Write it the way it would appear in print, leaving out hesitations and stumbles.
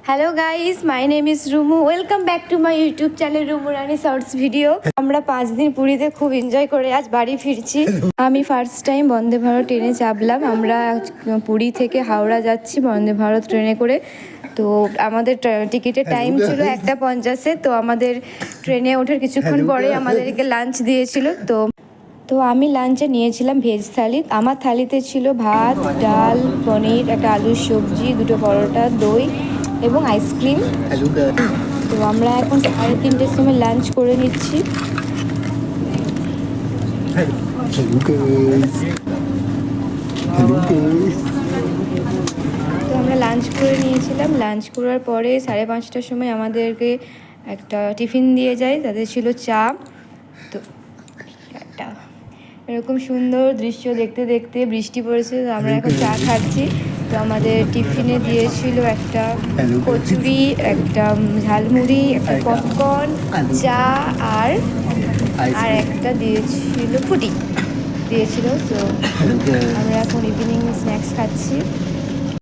Hello guys, my name is Rumu. Welcome back to my YouTube channel Rumu Rani shorts video. আমরা 5 দিন পুরীতে খুব enjoy করে আজ বাড়ি ফিরছি। আমি ফার্স্ট টাইম বন্দে ভারত ট্রেনে চাপলাম। আমরা পুরী থেকে হাওড়া যাচ্ছি বন্দে ভারত ট্রেনে করে। তো আমাদের টিকিটের টাইম ছিল 1:50। তো আমাদের ট্রেনে ওঠার কিছুক্ষণ পরে আমাদেরকে লাঞ্চ দিয়েছিল। তো আমি লাঞ্চে নিয়েছিলাম ভেজ থালি। আমার থালিতে ছিল ভাত, ডাল, পনির, একটা আলুর সবজি, 2টো পরোটা, দই এবং আইসক্রিম। তো আমরা এখন 3:30টার সময় লাঞ্চ করে নিচ্ছি। তো আমরা লাঞ্চ করে নিয়েছিলাম। লাঞ্চ করার পরে 5:30টার সময় আমাদেরকে একটা টিফিন দিয়ে যায়। তাদের ছিল চা। তো একটা এরকম সুন্দর দৃশ্য দেখতে দেখতে বৃষ্টি পড়েছে। তো আমরা এখন চা খাচ্ছি। তো আমাদের টিফিনে দিয়েছিল একটা কচুরি, একটা ঝালমুড়ি, একটা পপকর্ন, চা আর একটা দিয়েছিল ফুটি দিয়েছিল। তো আমরা এখন ইভিনিং স্ন্যাক্স খাচ্ছি।